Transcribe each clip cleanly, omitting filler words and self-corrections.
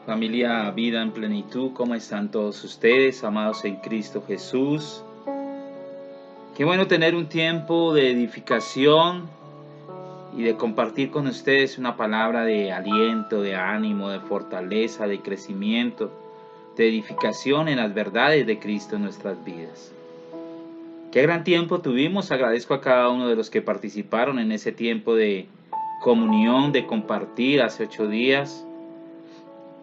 Familia Vida en Plenitud, ¿cómo están todos ustedes, amados en Cristo Jesús? Qué bueno tener un tiempo de edificación y de compartir con ustedes una palabra de aliento, de ánimo, de fortaleza, de crecimiento, de edificación en las verdades de Cristo en nuestras vidas. Qué gran tiempo tuvimos. Agradezco a cada uno de los que participaron en ese tiempo de comunión, de compartir hace 8 días.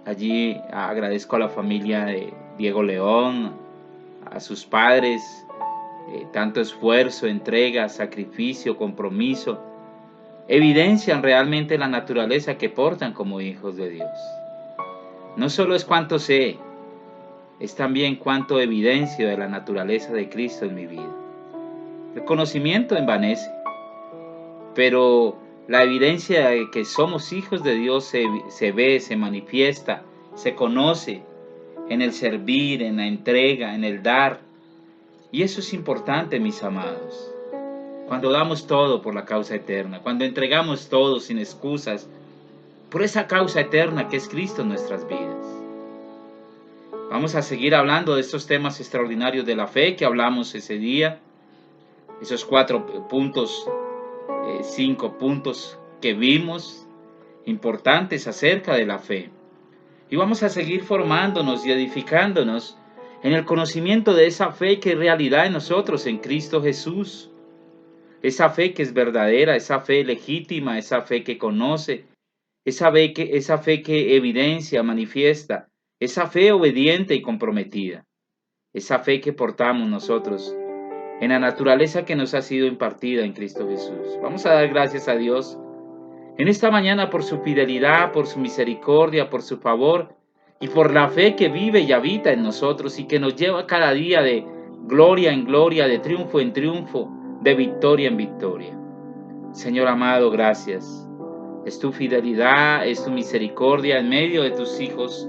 Allí agradezco a la familia de Diego León, a sus padres, tanto esfuerzo, entrega, sacrificio, compromiso, evidencian realmente la naturaleza que portan como hijos de Dios. No solo es cuánto sé, es también cuánto evidencio de la naturaleza de Cristo en mi vida. El conocimiento envanece, pero la evidencia de que somos hijos de Dios se ve, se manifiesta, se conoce en el servir, en la entrega, en el dar. Y eso es importante, mis amados. Cuando damos todo por la causa eterna, cuando entregamos todo sin excusas, por esa causa eterna que es Cristo en nuestras vidas. Vamos a seguir hablando de estos temas extraordinarios de la fe que hablamos ese día. Esos 4 puntos, 5 puntos que vimos, importantes acerca de la fe. Y vamos a seguir formándonos y edificándonos en el conocimiento de esa fe que es realidad en nosotros, en Cristo Jesús. Esa fe que es verdadera, esa fe legítima, esa fe que conoce, esa fe que evidencia, manifiesta, esa fe obediente y comprometida, esa fe que portamos nosotros en la naturaleza que nos ha sido impartida en Cristo Jesús. Vamos a dar gracias a Dios en esta mañana por su fidelidad, por su misericordia, por su favor y por la fe que vive y habita en nosotros y que nos lleva cada día de gloria en gloria, de triunfo en triunfo, de victoria en victoria. Señor amado, gracias. Es tu fidelidad, es tu misericordia en medio de tus hijos.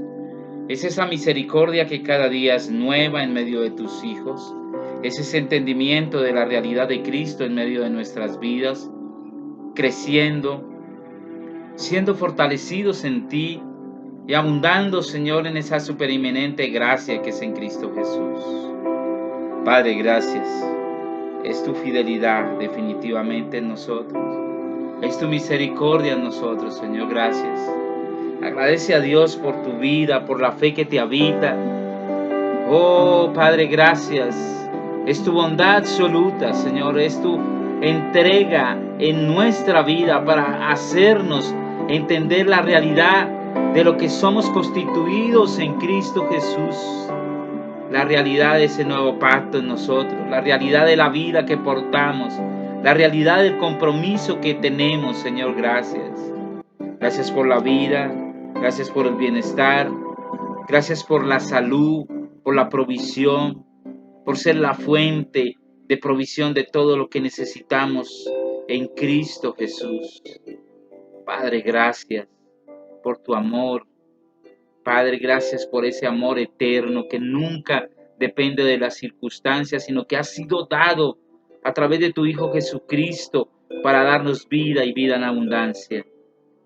Es esa misericordia que cada día es nueva en medio de tus hijos. Es ese entendimiento de la realidad de Cristo en medio de nuestras vidas, creciendo, siendo fortalecidos en ti y abundando, Señor, en esa superinminente gracia que es en Cristo Jesús. Padre, gracias. Es tu fidelidad definitivamente en nosotros. Es tu misericordia en nosotros, Señor, gracias. Agradece a Dios por tu vida, por la fe que te habita. Oh, Padre, gracias. Es tu bondad absoluta, Señor. Es tu entrega en nuestra vida para hacernos entender la realidad de lo que somos constituidos en Cristo Jesús. La realidad de ese nuevo pacto en nosotros, la realidad de la vida que portamos, la realidad del compromiso que tenemos, Señor, gracias. Gracias por la vida, gracias por el bienestar, gracias por la salud, por la provisión, por ser la fuente de provisión de todo lo que necesitamos en Cristo Jesús. Padre, gracias por tu amor. Padre, gracias por ese amor eterno que nunca depende de las circunstancias, sino que ha sido dado a través de tu Hijo Jesucristo para darnos vida y vida en abundancia.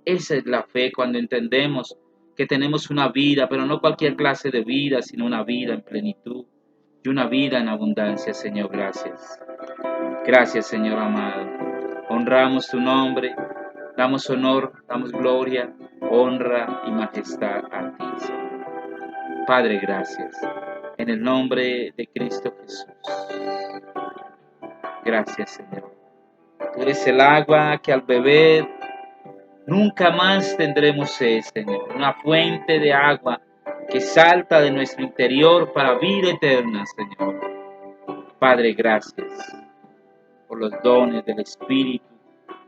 Esa es la fe cuando entendemos que tenemos una vida, pero no cualquier clase de vida, sino una vida en plenitud y una vida en abundancia, Señor. Gracias. Gracias, Señor amado. Honramos tu nombre, damos honor, damos gloria, honra y majestad a ti, Señor. Padre, gracias. En el nombre de Cristo Jesús. Gracias, Señor. Tú eres el agua que al beber nunca más tendremos sed, Señor. Una fuente de agua que salta de nuestro interior para vida eterna, Señor. Padre, gracias por los dones del Espíritu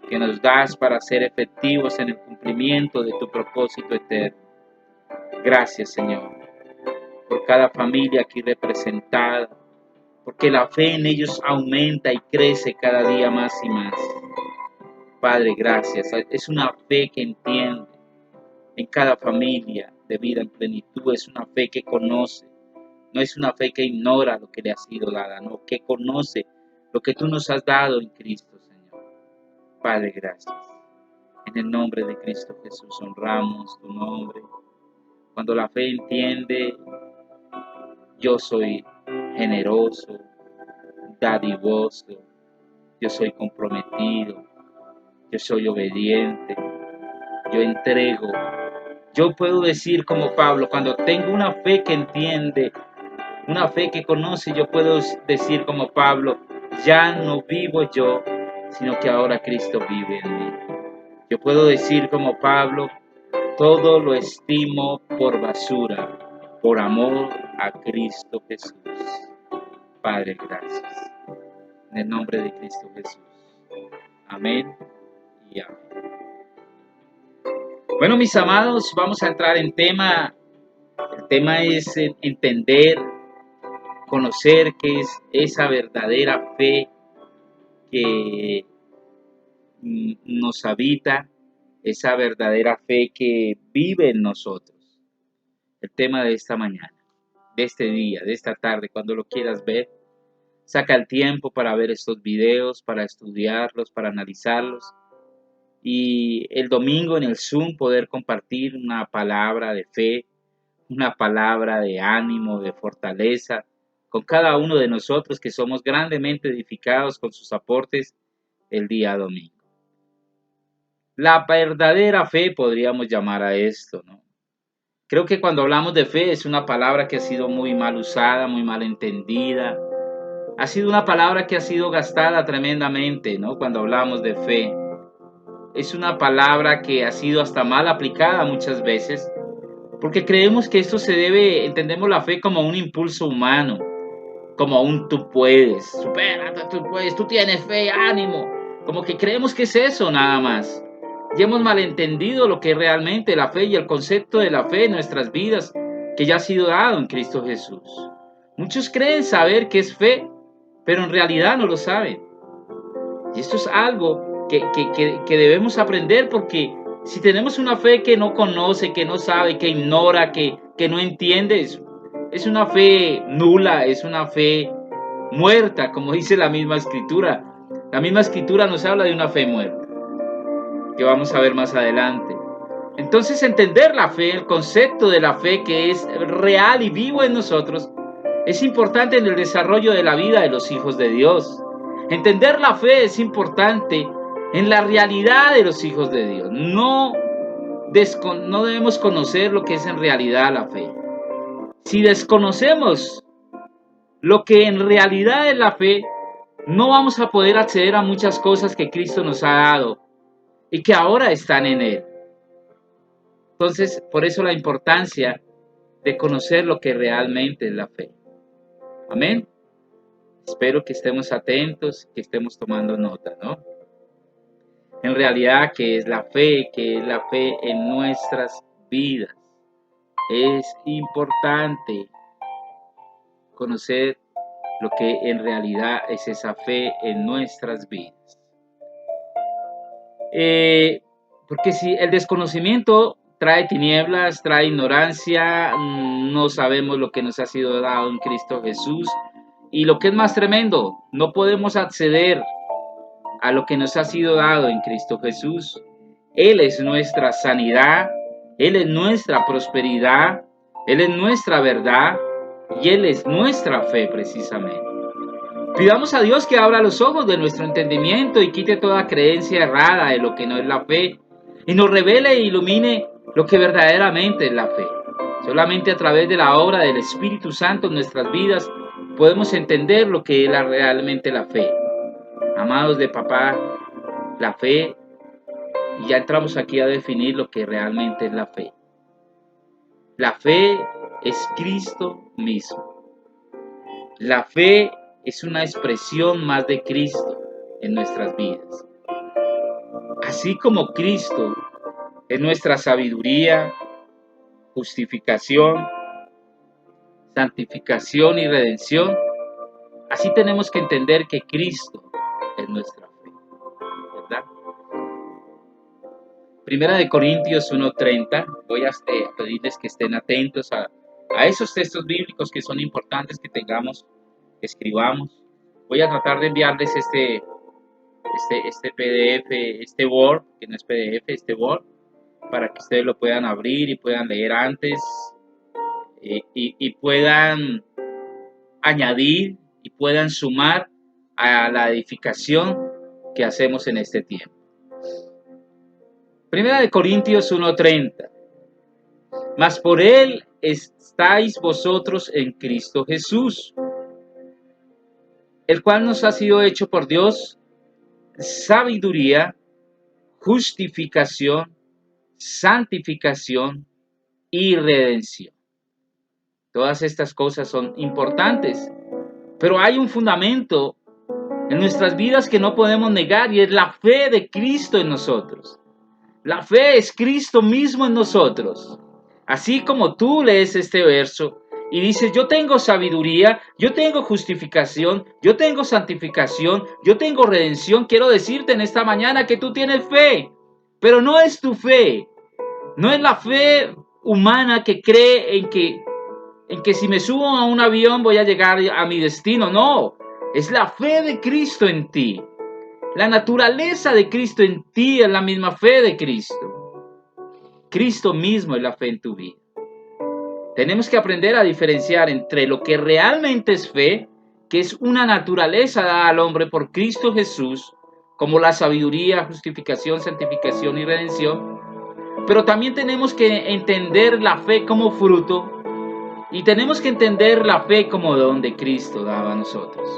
que nos das para ser efectivos en el cumplimiento de tu propósito eterno. Gracias, Señor, por cada familia aquí representada, porque la fe en ellos aumenta y crece cada día más y más. Padre, gracias. Es una fe que entiende en cada familia de vida en plenitud. Es una fe que conoce. No es una fe que ignora lo que le ha sido dada, no, que conoce lo que tú nos has dado en Cristo, Señor. Padre, gracias. En el nombre de Cristo Jesús honramos tu nombre. Cuando la fe entiende, yo soy generoso, dadivoso, yo soy comprometido, yo soy obediente, yo entrego. Yo puedo decir como Pablo, cuando tengo una fe que entiende, una fe que conoce, yo puedo decir como Pablo, ya no vivo yo, sino que ahora Cristo vive en mí. Yo puedo decir como Pablo, todo lo estimo por basura, por amor a Cristo Jesús. Padre, gracias. En el nombre de Cristo Jesús. Amén y amén. Bueno, mis amados, vamos a entrar en tema. El tema es entender, conocer qué es esa verdadera fe que nos habita, esa verdadera fe que vive en nosotros. El tema de esta mañana, de este día, de esta tarde, cuando lo quieras ver, saca el tiempo para ver estos videos, para estudiarlos, para analizarlos. Y el domingo en el Zoom poder compartir una palabra de fe, una palabra de ánimo, de fortaleza, con cada uno de nosotros que somos grandemente edificados con sus aportes el día domingo. La verdadera fe podríamos llamar a esto, ¿no? Creo que cuando hablamos de fe es una palabra que ha sido muy mal usada, muy mal entendida. Ha sido una palabra que ha sido gastada tremendamente, ¿no? Cuando hablamos de fe. Es una palabra que ha sido hasta mal aplicada muchas veces, porque creemos que esto se debe, entendemos la fe como un impulso humano, como un tú puedes, supérate, tú puedes, tú tienes fe, ánimo. Como que creemos que es eso nada más. Y hemos malentendido lo que es realmente la fe y el concepto de la fe en nuestras vidas que ya ha sido dado en Cristo Jesús. Muchos creen saber qué es fe, pero en realidad no lo saben. Y esto es algo que debemos aprender, porque si tenemos una fe que no conoce, que no sabe, que ignora, que no entiende, es una fe nula, es una fe muerta, como dice la misma escritura. La misma escritura nos habla de una fe muerta, que vamos a ver más adelante. Entonces, entender la fe, el concepto de la fe que es real y vivo en nosotros, es importante en el desarrollo de la vida de los hijos de Dios. Entender la fe es importante en la realidad de los hijos de Dios. No debemos conocer lo que es en realidad la fe. Si desconocemos lo que en realidad es la fe, no vamos a poder acceder a muchas cosas que Cristo nos ha dado y que ahora están en Él. Entonces, por eso la importancia de conocer lo que realmente es la fe. Amén. Espero que estemos atentos, que estemos tomando nota, ¿no? En realidad, ¿qué es la fe? ¿Qué es la fe en nuestras vidas? Es importante conocer lo que en realidad es esa fe en nuestras vidas. Porque si el desconocimiento trae tinieblas, trae ignorancia, no sabemos lo que nos ha sido dado en Cristo Jesús. Y lo que es más tremendo, no podemos acceder a lo que nos ha sido dado en Cristo Jesús. Él es nuestra sanidad, Él es nuestra prosperidad, Él es nuestra verdad y Él es nuestra fe precisamente. Pidamos a Dios que abra los ojos de nuestro entendimiento y quite toda creencia errada de lo que no es la fe, y nos revele e ilumine lo que verdaderamente es la fe. Solamente a través de la obra del Espíritu Santo en nuestras vidas podemos entender lo que es realmente la fe. Amados de papá, la fe, y ya entramos aquí a definir lo que realmente es la fe. La fe es Cristo mismo. La fe es una expresión más de Cristo en nuestras vidas. Así como Cristo es nuestra sabiduría, justificación, santificación y redención, así tenemos que entender que Cristo es nuestra fe, ¿verdad? Primera de Corintios 1:30, voy a pedirles que estén atentos a esos textos bíblicos que son importantes que tengamos, que escribamos. Voy a tratar de enviarles este PDF, este Word, que no es PDF, este Word, para que ustedes lo puedan abrir y puedan leer antes y puedan añadir y puedan sumar a la edificación que hacemos en este tiempo. Primera de Corintios 1:30. Mas por él estáis vosotros en Cristo Jesús, el cual nos ha sido hecho por Dios sabiduría, justificación, santificación y redención. Todas estas cosas son importantes, pero hay un fundamento en nuestras vidas que no podemos negar, y es la fe de Cristo en nosotros. La fe es Cristo mismo en nosotros. Así como tú lees este verso y dices, yo tengo sabiduría, yo tengo justificación, yo tengo santificación, yo tengo redención, quiero decirte en esta mañana que tú tienes fe, pero no es tu fe, no es la fe humana que cree en que si me subo a un avión voy a llegar a mi destino. No, es la fe de Cristo en ti. La naturaleza de Cristo en ti es la misma fe de Cristo. Cristo mismo es la fe en tu vida. Tenemos que aprender a diferenciar entre lo que realmente es fe, que es una naturaleza dada al hombre por Cristo Jesús, como la sabiduría, justificación, santificación y redención, pero también tenemos que entender la fe como fruto y tenemos que entender la fe como don de Cristo dado a nosotros,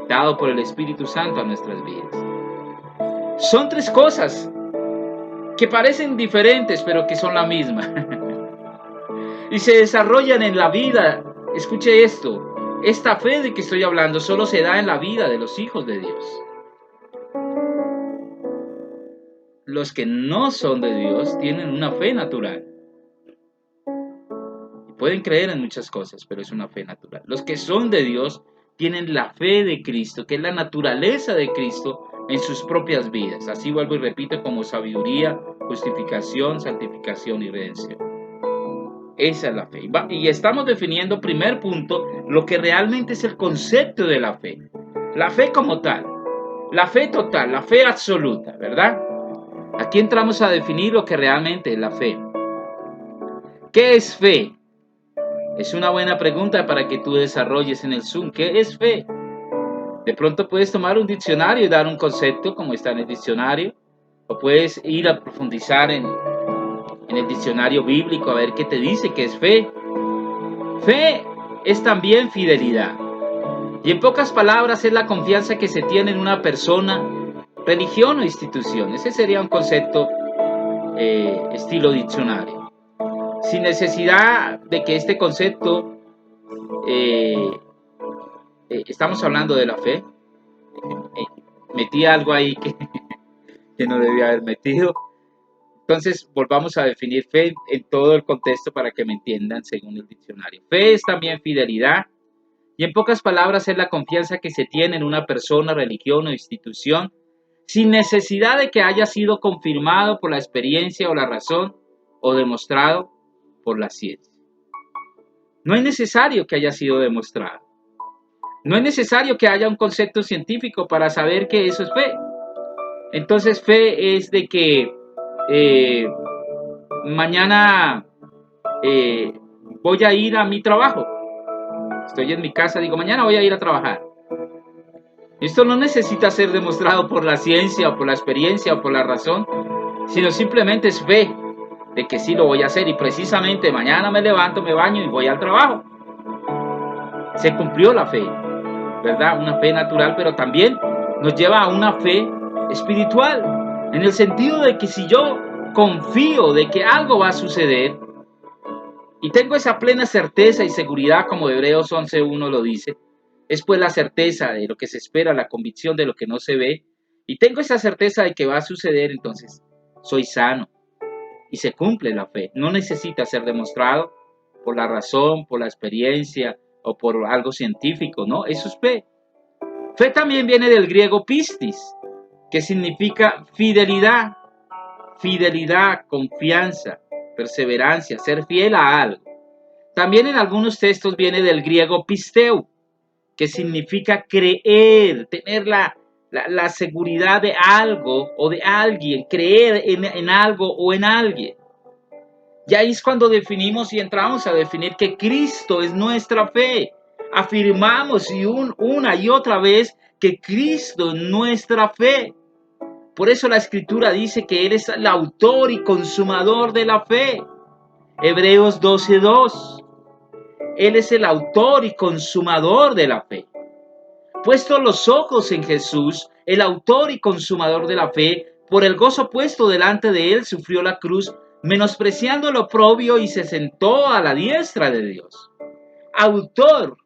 dado por el Espíritu Santo a nuestras vidas. Son tres cosas que parecen diferentes, pero que son la misma. Y se desarrollan en la vida. Escuche esto. Esta fe de que estoy hablando solo se da en la vida de los hijos de Dios. Los que no son de Dios tienen una fe natural. Y pueden creer en muchas cosas, pero es una fe natural. Los que son de Dios tienen la fe de Cristo, que es la naturaleza de Cristo en sus propias vidas. Así vuelvo y repito, como sabiduría, justificación, santificación y redención. Esa es la fe. Y estamos definiendo, primer punto, lo que realmente es el concepto de la fe. La fe como tal, la fe total, la fe absoluta, ¿verdad? Aquí entramos a definir lo que realmente es la fe. ¿Qué es fe? Es una buena pregunta para que tú desarrolles en el Zoom. ¿Qué es fe? De pronto puedes tomar un diccionario y dar un concepto como está en el diccionario, o puedes ir a profundizar en el diccionario bíblico a ver qué te dice que es fe. Fe es también fidelidad. Y en pocas palabras es la confianza que se tiene en una persona, religión o institución. Ese sería un concepto estilo diccionario. Sin necesidad de que este concepto, estamos hablando de la fe. Metí algo ahí que no debía haber metido. Entonces, volvamos a definir fe en todo el contexto para que me entiendan según el diccionario. Fe es también fidelidad, y en pocas palabras es la confianza que se tiene en una persona, religión o institución, sin necesidad de que haya sido confirmado por la experiencia o la razón, o demostrado por la ciencia. No es necesario que haya sido demostrado. No es necesario que haya un concepto científico para saber que eso es fe. Entonces, fe es de que mañana voy a ir a mi trabajo. Estoy en mi casa, digo, mañana voy a ir a trabajar. Esto no necesita ser demostrado por la ciencia o por la experiencia o por la razón, sino simplemente es fe de que sí lo voy a hacer, y precisamente mañana me levanto, me baño y voy al trabajo. Se cumplió la fe, ¿verdad? Una fe natural, pero también nos lleva a una fe espiritual, en el sentido de que si yo confío de que algo va a suceder y tengo esa plena certeza y seguridad, como Hebreos 11:1 lo dice, es pues la certeza de lo que se espera, la convicción de lo que no se ve, y tengo esa certeza de que va a suceder, entonces soy sano y se cumple la fe. No necesita ser demostrado por la razón, por la experiencia o por algo científico, ¿no? Eso es fe. Fe también viene del griego pistis, que significa fidelidad, confianza, perseverancia, ser fiel a algo. También en algunos textos viene del griego pisteu, que significa creer, tener la seguridad de algo o de alguien, creer en algo o en alguien. Y ahí es cuando definimos y entramos a definir que Cristo es nuestra fe. Afirmamos una y otra vez que Cristo es nuestra fe. Por eso la Escritura dice que Él es el autor y consumador de la fe. Hebreos 12:2. Él es el autor y consumador de la fe. Puesto los ojos en Jesús, el autor y consumador de la fe, por el gozo puesto delante de él, sufrió la cruz, menospreciando lo oprobio y se sentó a la diestra de Dios. Autor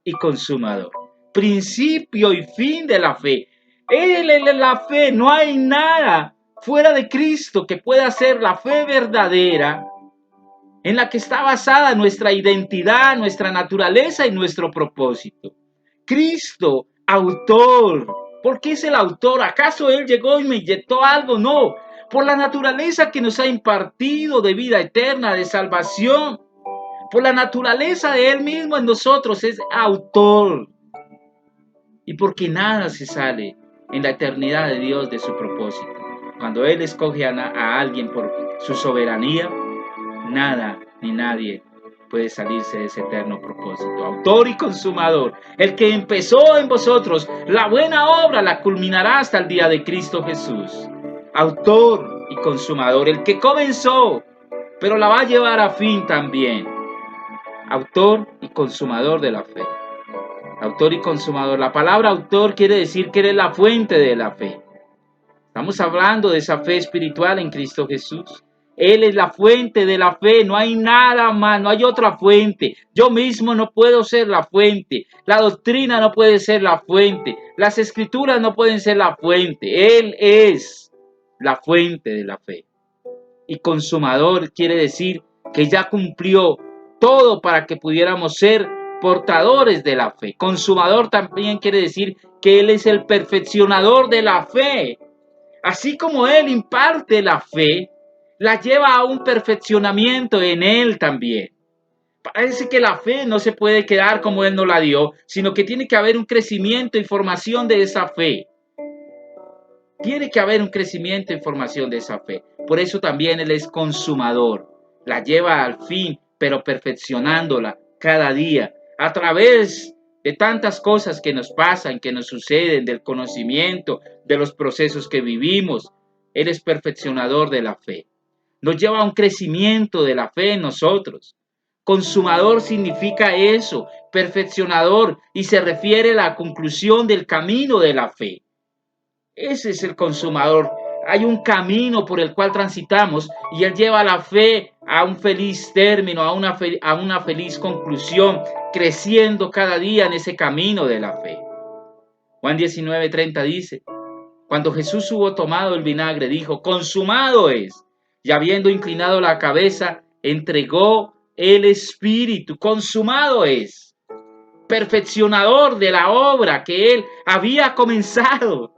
y consumador, principio y fin de la fe. Él es la fe, no hay nada fuera de Cristo que pueda ser la fe verdadera, en la que está basada nuestra identidad, nuestra naturaleza y nuestro propósito. Cristo, autor. ¿Por qué es el autor? ¿Acaso Él llegó y me inyectó algo? No. Por la naturaleza que nos ha impartido de vida eterna, de salvación. Por la naturaleza de Él mismo en nosotros es autor. Y porque nada se sale en la eternidad de Dios de su propósito. Cuando Él escoge a alguien por su soberanía, nada ni nadie puede salirse de ese eterno propósito. Autor y consumador, el que empezó en vosotros la buena obra la culminará hasta el día de Cristo Jesús. Autor y consumador, el que comenzó, pero la va a llevar a fin también. Autor y consumador de la fe. Autor y consumador. La palabra autor quiere decir que eres la fuente de la fe. Estamos hablando de esa fe espiritual en Cristo Jesús. Él es la fuente de la fe, no hay nada más, no hay otra fuente. Yo mismo no puedo ser la fuente, la doctrina no puede ser la fuente, las escrituras no pueden ser la fuente. Él es la fuente de la fe. Y consumador quiere decir que ya cumplió todo para que pudiéramos ser portadores de la fe. Consumador también quiere decir que Él es el perfeccionador de la fe. Así como Él imparte la fe, la lleva a un perfeccionamiento en Él también. Parece que la fe no se puede quedar como Él nos la dio, sino que tiene que haber un crecimiento y formación de esa fe. Tiene que haber un crecimiento y formación de esa fe. Por eso también Él es consumador. La lleva al fin, pero perfeccionándola cada día, a través de tantas cosas que nos pasan, que nos suceden, del conocimiento, de los procesos que vivimos. Él es perfeccionador de la fe. Nos lleva a un crecimiento de la fe en nosotros. Consumador significa eso, perfeccionador, y se refiere a la conclusión del camino de la fe. Ese es el consumador. Hay un camino por el cual transitamos y Él lleva la fe a un feliz término, a una feliz conclusión, creciendo cada día en ese camino de la fe. Juan 19:30 dice, cuando Jesús hubo tomado el vinagre, dijo, consumado es. Y habiendo inclinado la cabeza, entregó el Espíritu. Consumado es. Perfeccionador de la obra que Él había comenzado.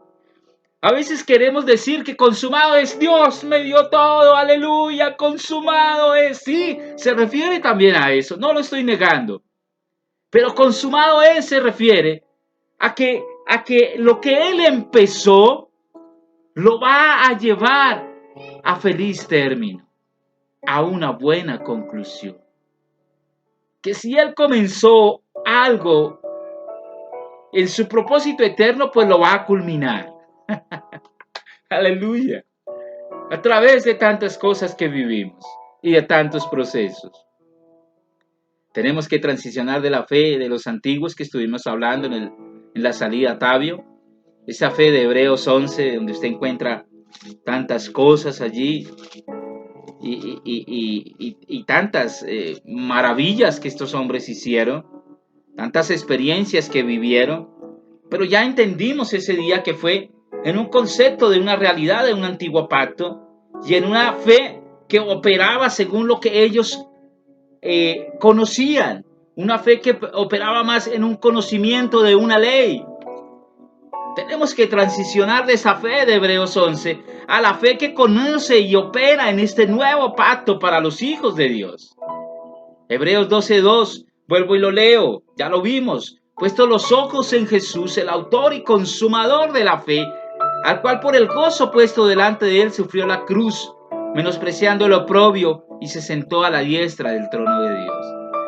A veces queremos decir que consumado es, Dios me dio todo, aleluya, consumado es. Sí, se refiere también a eso, no lo estoy negando. Pero consumado es se refiere a que lo que Él empezó lo va a llevar a feliz término, a una buena conclusión. Que si Él comenzó algo en su propósito eterno, pues lo va a culminar. Aleluya. A través de tantas cosas que vivimos y de tantos procesos. Tenemos que transicionar de la fe de los antiguos que estuvimos hablando en la salida a Tabio. Esa fe de Hebreos 11, donde usted encuentra tantas cosas allí y tantas maravillas que estos hombres hicieron, tantas experiencias que vivieron. Pero ya entendimos ese día que fue en un concepto de una realidad de un antiguo pacto y en una fe que operaba según lo que ellos conocían, una fe que operaba más en un conocimiento de una ley. Tenemos que transicionar de esa fe de Hebreos 11 a la fe que conoce y opera en este nuevo pacto para los hijos de Dios. Hebreos 12:2, vuelvo y lo leo, ya lo vimos. Puesto los ojos en Jesús, el autor y consumador de la fe, al cual por el gozo puesto delante de él sufrió la cruz, menospreciando el oprobio, y se sentó a la diestra del trono de Dios.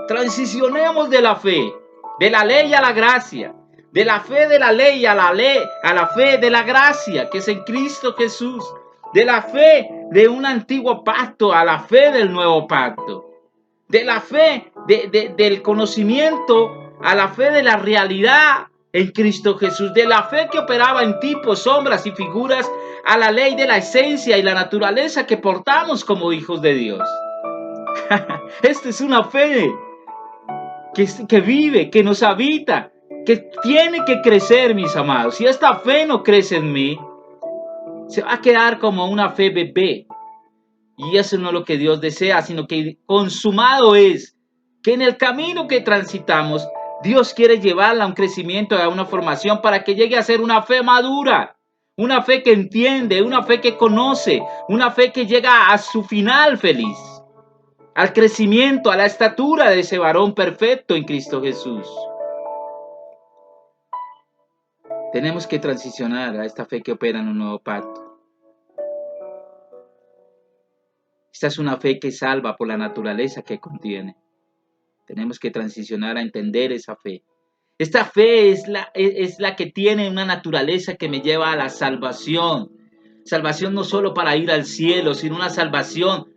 Transicionemos de la ley a la gracia, de la fe de la ley a la fe de la gracia, que es en Cristo Jesús, de la fe de un antiguo pacto a la fe del nuevo pacto, de la fe del conocimiento a la fe de la realidad en Cristo Jesús, de la fe que operaba en tipos, sombras y figuras a la ley de la esencia y la naturaleza que portamos como hijos de Dios. Esta es una fe que vive, que nos habita, que tiene que crecer, mis amados. Si esta fe no crece en mí, se va a quedar como una fe bebé. Y eso no es lo que Dios desea, sino que consumado es, que en el camino que transitamos, Dios quiere llevarla a un crecimiento, a una formación, para que llegue a ser una fe madura, una fe que entiende, una fe que conoce, una fe que llega a su final feliz, al crecimiento, a la estatura de ese varón perfecto en Cristo Jesús. Tenemos que transicionar a esta fe que opera en un nuevo pacto. Esta es una fe que salva por la naturaleza que contiene. Tenemos que transicionar a entender esa fe. Esta fe es la que tiene una naturaleza que me lleva a la salvación. Salvación no solo para ir al cielo, sino una salvación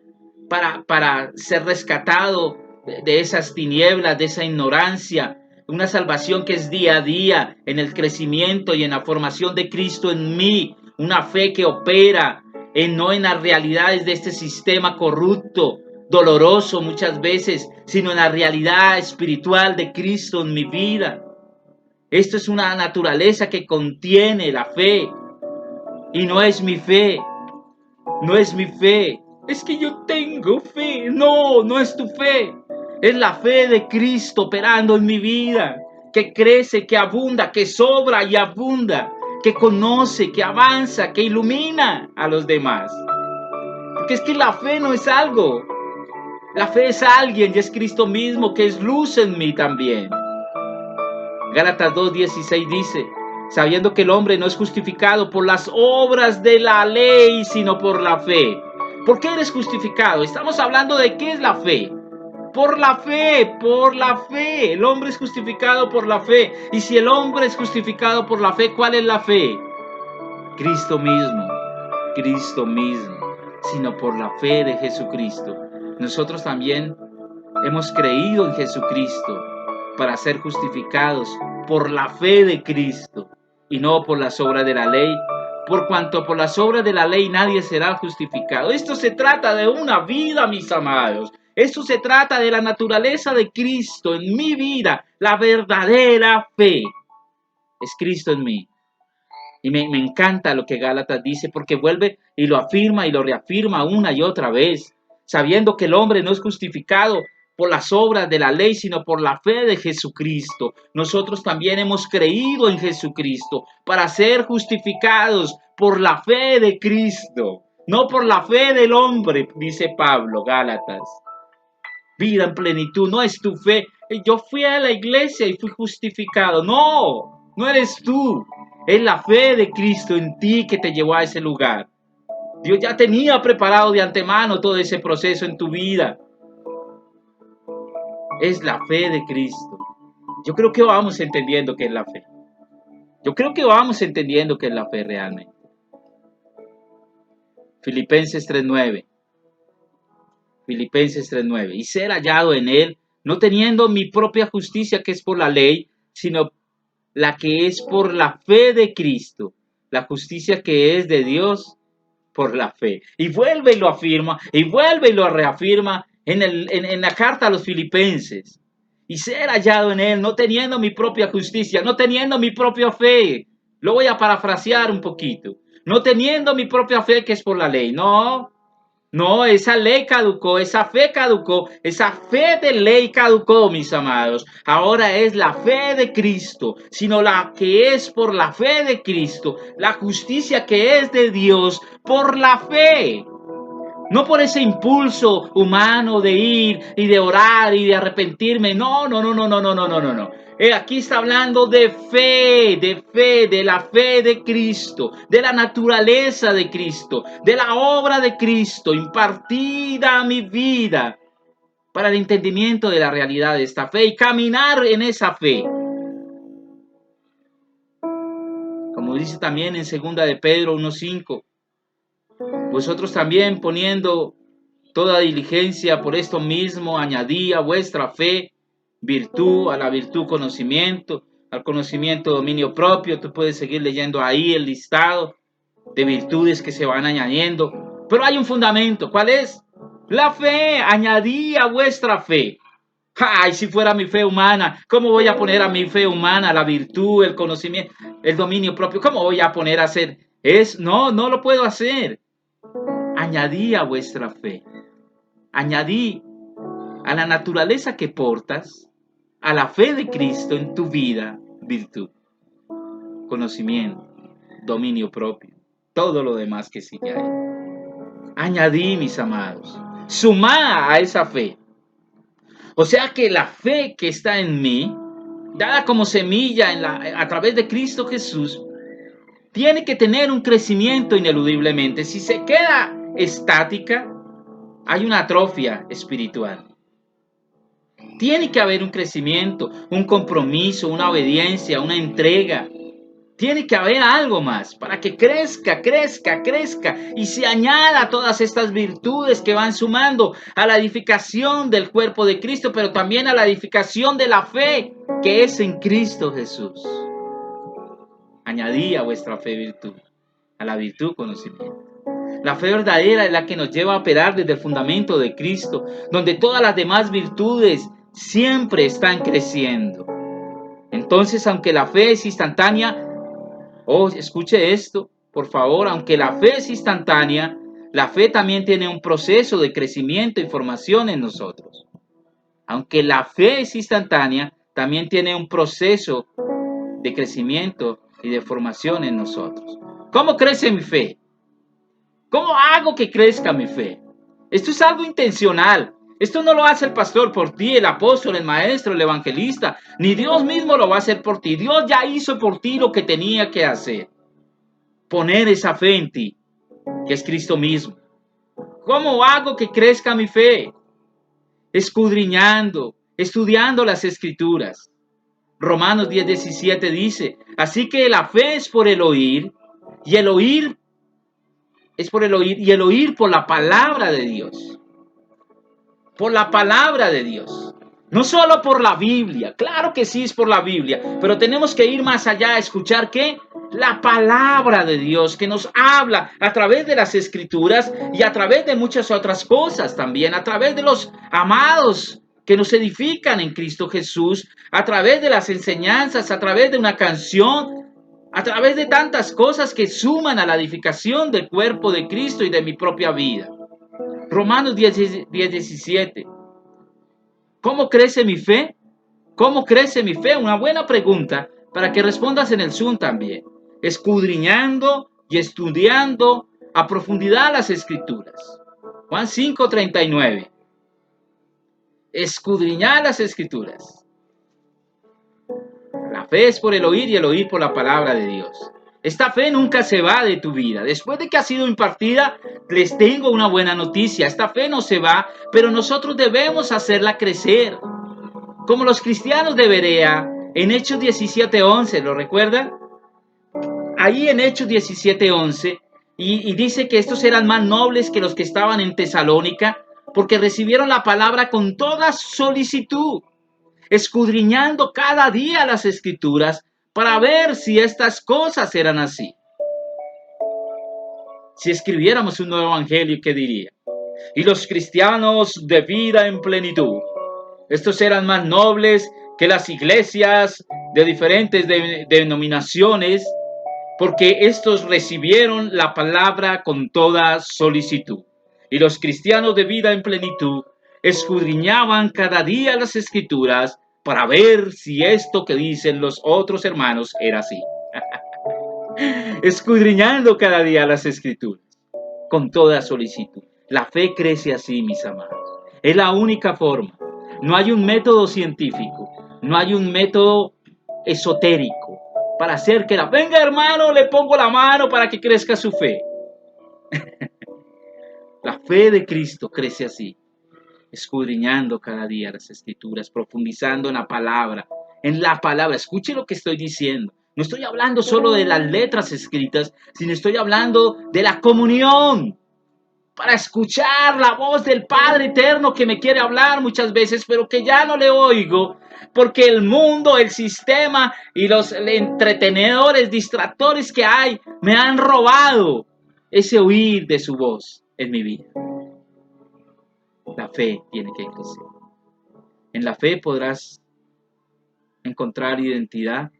para ser rescatado de esas tinieblas, de esa ignorancia. Una salvación que es día a día en el crecimiento y en la formación de Cristo en mí. Una fe que opera no en las realidades de este sistema corrupto, doloroso muchas veces, sino en la realidad espiritual de Cristo en mi vida. Esto es una naturaleza que contiene la fe. Y no es mi fe. No es mi fe. Es que yo tengo fe. No, no es tu fe. Es la fe de Cristo operando en mi vida. Que crece, que abunda, que sobra y abunda. Que conoce, que avanza, que ilumina a los demás. Porque es que la fe no es algo. La fe es alguien y es Cristo mismo que es luz en mí también. Gálatas 2:16 dice, sabiendo que el hombre no es justificado por las obras de la ley, sino por la fe. ¿Por qué eres justificado? Estamos hablando de qué es la fe. Por la fe, por la fe. El hombre es justificado por la fe. Y si el hombre es justificado por la fe, ¿cuál es la fe? Cristo mismo, sino por la fe de Jesucristo. Nosotros también hemos creído en Jesucristo para ser justificados por la fe de Cristo y no por las obras de la ley, por cuanto por las obras de la ley nadie será justificado. Esto se trata de una vida, mis amados. Esto se trata de la naturaleza de Cristo en mi vida. La verdadera fe es Cristo en mí. Y me encanta lo que Gálatas dice, porque vuelve y lo afirma y lo reafirma una y otra vez, sabiendo que el hombre no es justificado por las obras de la ley, sino por la fe de Jesucristo. Nosotros también hemos creído en Jesucristo para ser justificados por la fe de Cristo, no por la fe del hombre, dice Pablo, Gálatas. Vida en plenitud, no es tu fe. Yo fui a la iglesia y fui justificado. No, no eres tú. Es la fe de Cristo en ti que te llevó a ese lugar. Dios ya tenía preparado de antemano todo ese proceso en tu vida. Es la fe de Cristo. Yo creo que vamos entendiendo qué es la fe. Yo creo que vamos entendiendo qué es la fe realmente. Filipenses 3:9. Filipenses 3:9. Y ser hallado en él, no teniendo mi propia justicia que es por la ley, sino la que es por la fe de Cristo, la justicia que es de Dios por la fe. Y vuelve y lo afirma, y vuelve y lo reafirma en la carta a los Filipenses. Y ser hallado en él, no teniendo mi propia justicia, no teniendo mi propia fe. Lo voy a parafrasear un poquito. No teniendo mi propia fe que es por la ley, no. No, esa ley caducó, esa fe de ley caducó, mis amados. Ahora es la fe de Cristo, sino la que es por la fe de Cristo, la justicia que es de Dios por la fe. No por ese impulso humano de ir y de orar y de arrepentirme. No. Aquí está hablando de la fe de Cristo, de la naturaleza de Cristo, de la obra de Cristo impartida a mi vida para el entendimiento de la realidad de esta fe y caminar en esa fe. Como dice también en 2 de Pedro 1:5, vosotros también poniendo toda diligencia por esto mismo, añadí a vuestra fe virtud, a la virtud conocimiento, al conocimiento dominio propio. Tú puedes seguir leyendo ahí el listado de virtudes que se van añadiendo, pero hay un fundamento. ¿Cuál es? La fe. Añadí a vuestra fe. Ay, si fuera mi fe humana, ¿cómo voy a poner a mi fe humana la virtud, el conocimiento, el dominio propio? ¿Cómo voy a poner a hacer? No lo puedo hacer. Añadí a vuestra fe. Añadí a la naturaleza que portas, a la fe de Cristo en tu vida, virtud, conocimiento, dominio propio, todo lo demás que sigue ahí. Añadí, mis amados, sumá a esa fe. O sea que la fe que está en mí, dada como semilla a través de Cristo Jesús, tiene que tener un crecimiento ineludiblemente. Si se queda estática, hay una atrofia espiritual. Tiene que haber un crecimiento, un compromiso, una obediencia, una entrega. Tiene que haber algo más para que crezca y se añada todas estas virtudes que van sumando a la edificación del cuerpo de Cristo, pero también a la edificación de la fe que es en Cristo Jesús. Añadí a vuestra fe virtud, a la virtud conocimiento. La fe verdadera es la que nos lleva a operar desde el fundamento de Cristo, donde todas las demás virtudes siempre están creciendo. Entonces, aunque la fe es instantánea, escuche esto, por favor, aunque la fe es instantánea, la fe también tiene un proceso de crecimiento y formación en nosotros. Aunque la fe es instantánea, también tiene un proceso de crecimiento y de formación en nosotros. ¿Cómo crece mi fe? ¿Cómo hago que crezca mi fe? Esto es algo intencional. Esto no lo hace el pastor por ti, el apóstol, el maestro, el evangelista, ni Dios mismo lo va a hacer por ti. Dios ya hizo por ti lo que tenía que hacer. Poner esa fe en ti, que es Cristo mismo. ¿Cómo hago que crezca mi fe? Escudriñando, estudiando las Escrituras. Romanos 10:17 dice, así que la fe es por el oír, y el oír es por el oír, y el oír por la palabra de Dios. Por la palabra de Dios. No solo por la Biblia, claro que sí es por la Biblia, pero tenemos que ir más allá a escuchar ¿qué? La palabra de Dios que nos habla a través de las Escrituras y a través de muchas otras cosas también, a través de los amados que nos edifican en Cristo Jesús, a través de las enseñanzas, a través de una canción, a través de tantas cosas que suman a la edificación del cuerpo de Cristo y de mi propia vida. Romanos 10:17. ¿Cómo crece mi fe? ¿Cómo crece mi fe? Una buena pregunta para que respondas en el Zoom también. Escudriñando y estudiando a profundidad las Escrituras. Juan 5:39. Escudriñar las Escrituras. La fe es por el oír y el oír por la palabra de Dios. Esta fe nunca se va de tu vida. Después de que ha sido impartida, les tengo una buena noticia. Esta fe no se va, pero nosotros debemos hacerla crecer. Como los cristianos de Berea, en Hechos 17:11, ¿lo recuerdan? Ahí en Hechos 17:11, y dice que estos eran más nobles que los que estaban en Tesalónica, porque recibieron la palabra con toda solicitud, escudriñando cada día las Escrituras, para ver si estas cosas eran así. Si escribiéramos un nuevo evangelio, ¿qué diría? Y los cristianos de vida en plenitud, estos eran más nobles que las iglesias de diferentes denominaciones, porque estos recibieron la palabra con toda solicitud. Y los cristianos de vida en plenitud escudriñaban cada día las Escrituras para ver si esto que dicen los otros hermanos era así. Escudriñando cada día las Escrituras con toda solicitud. La fe crece así, mis amados. Es la única forma. No hay un método científico. No hay un método esotérico para hacer que venga hermano, le pongo la mano para que crezca su fe. La fe de Cristo crece así, escudriñando cada día las Escrituras, profundizando en la palabra. Escuche lo que estoy diciendo. No estoy hablando solo de las letras escritas, sino estoy hablando de la comunión. Para escuchar la voz del Padre Eterno que me quiere hablar muchas veces, pero que ya no le oigo, porque el mundo, el sistema y los entretenedores, distractores que hay, me han robado ese oír de su voz en mi vida. La fe tiene que crecer. En la fe podrás encontrar identidad.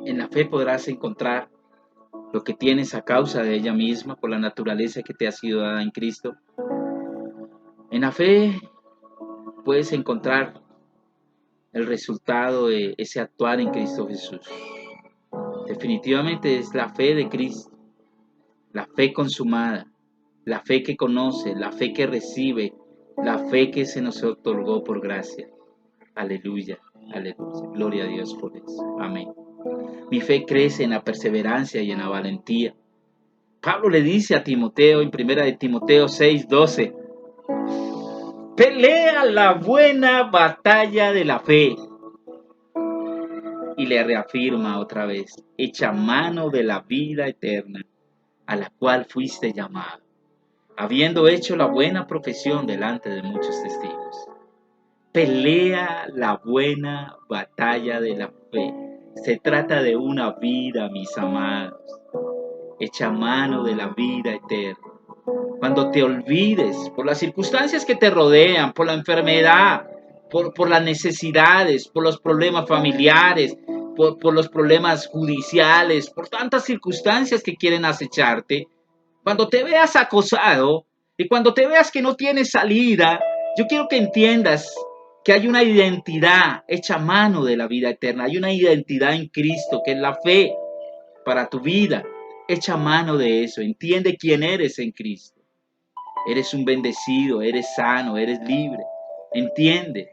En la fe podrás encontrar lo que tienes a causa de ella misma, por la naturaleza que te ha sido dada en Cristo. En la fe puedes encontrar el resultado de ese actuar en Cristo Jesús. Definitivamente es la fe de Cristo, la fe consumada, la fe que conoce, la fe que recibe, la fe que se nos otorgó por gracia. Aleluya, aleluya. Gloria a Dios por eso. Amén. Mi fe crece en la perseverancia y en la valentía. Pablo le dice a Timoteo en 1 de Timoteo 6:12, pelea la buena batalla de la fe. Y le reafirma otra vez, echa mano de la vida eterna, a la cual fuiste llamado, habiendo hecho la buena profesión delante de muchos testigos. Pelea la buena batalla de la fe. Se trata de una vida, mis amados. Echa mano de la vida eterna. Cuando te olvides por las circunstancias que te rodean, por la enfermedad, por las necesidades, por los problemas familiares, por los problemas judiciales, por tantas circunstancias que quieren acecharte, cuando te veas acosado y cuando te veas que no tienes salida, yo quiero que entiendas que hay una identidad hecha a mano de la vida eterna, hay una identidad en Cristo, que es la fe para tu vida. Echa mano de eso, entiende quién eres en Cristo. Eres un bendecido, eres sano, eres libre. Entiende.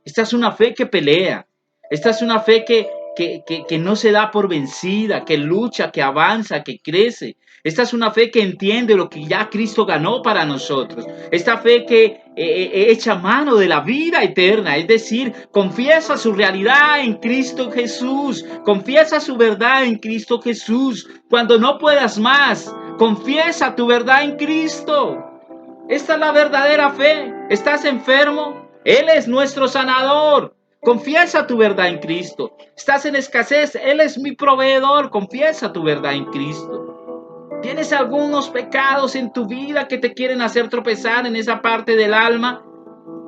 Esta es una fe que pelea. Esta es una fe que no se da por vencida, que lucha, que avanza, que crece. Esta es una fe que entiende lo que ya Cristo ganó para nosotros. Esta fe que echa mano de la vida eterna, es decir, confiesa su realidad en Cristo Jesús, confiesa su verdad en Cristo Jesús. Cuando no puedas más, confiesa tu verdad en Cristo. Esta es la verdadera fe. ¿Estás enfermo? Él es nuestro sanador. Confiesa tu verdad en Cristo. ¿Estás en escasez? Él es mi proveedor. Confiesa tu verdad en Cristo. ¿Tienes algunos pecados en tu vida que te quieren hacer tropezar en esa parte del alma?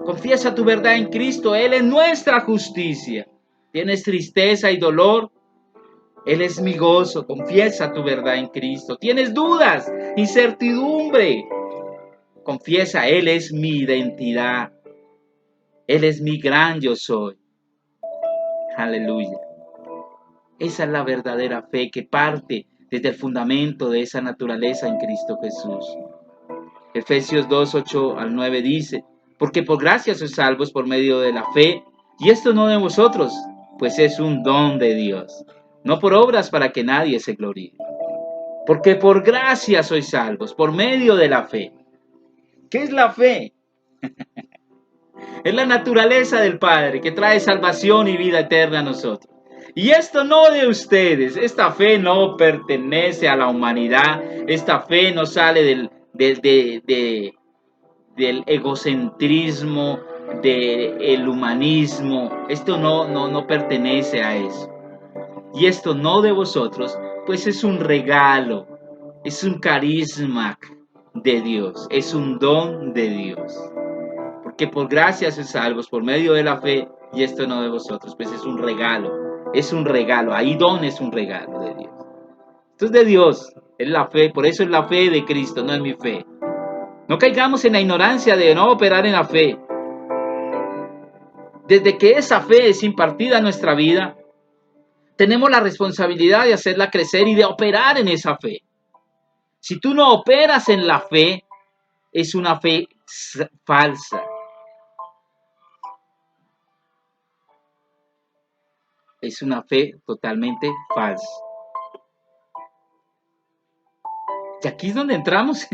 Confiesa tu verdad en Cristo. Él es nuestra justicia. ¿Tienes tristeza y dolor? Él es mi gozo. Confiesa tu verdad en Cristo. ¿Tienes dudas, incertidumbre? Confiesa, Él es mi identidad. Él es mi gran yo soy. Aleluya. Esa es la verdadera fe que parte desde el fundamento de esa naturaleza en Cristo Jesús. Efesios 2:8-9 dice, porque por gracia sois salvos por medio de la fe, y esto no de vosotros, pues es un don de Dios, no por obras para que nadie se gloríe. Porque por gracia sois salvos por medio de la fe. ¿Qué es la fe? Es la naturaleza del Padre que trae salvación y vida eterna a nosotros. Y esto no de ustedes, esta fe no pertenece a la humanidad, esta fe no sale del egocentrismo, del humanismo, esto no pertenece a eso. Y esto no de vosotros, pues es un regalo, es un carisma de Dios, es un don de Dios. Porque por gracia sois salvos por medio de la fe, y esto no de vosotros, pues es un regalo, ahí don es un regalo de Dios. Esto es de Dios, es la fe, por eso es la fe de Cristo, no es mi fe. No caigamos en la ignorancia de no operar en la fe. Desde que esa fe es impartida a nuestra vida, tenemos la responsabilidad de hacerla crecer y de operar en esa fe. Si tú no operas en la fe, es una fe falsa. Es una fe totalmente falsa. Y aquí es donde entramos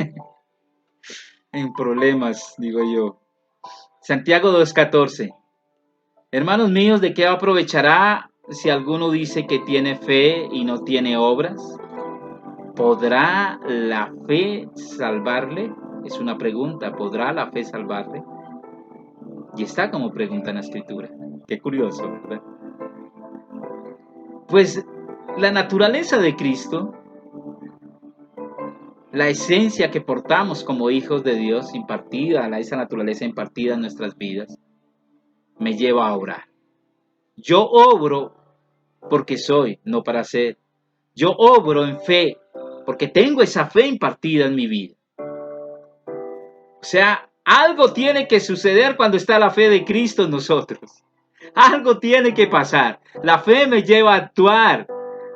en problemas, digo yo. Santiago 2:14. Hermanos míos, ¿de qué aprovechará si alguno dice que tiene fe y no tiene obras? ¿Podrá la fe salvarle? Es una pregunta. ¿Podrá la fe salvarle? Y está como pregunta en la escritura. Qué curioso, ¿verdad? Pues la naturaleza de Cristo, la esencia que portamos como hijos de Dios impartida, esa naturaleza impartida en nuestras vidas, me lleva a obrar. Yo obro porque soy, no para ser. Yo obro en fe porque tengo esa fe impartida en mi vida. O sea, algo tiene que suceder cuando está la fe de Cristo en nosotros. Algo tiene que pasar. La fe me lleva a actuar.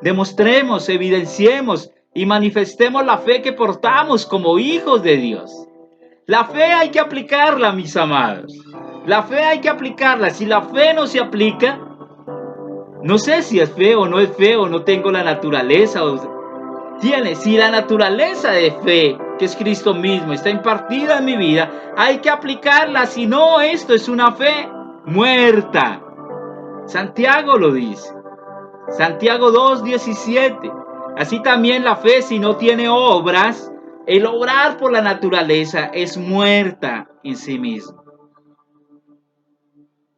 Demostremos, evidenciemos y manifestemos la fe que portamos como hijos de Dios. La fe hay que aplicarla, mis amados. La fe hay que aplicarla. Si la fe no se aplica, no sé si es fe o no es fe o no tengo la naturaleza. Si la naturaleza de fe, que es Cristo mismo, está impartida en mi vida, hay que aplicarla. Si no, esto es una fe muerta. Santiago lo dice. Santiago 2:17. Así también la fe, si no tiene obras, el obrar por la naturaleza es muerta en sí mismo.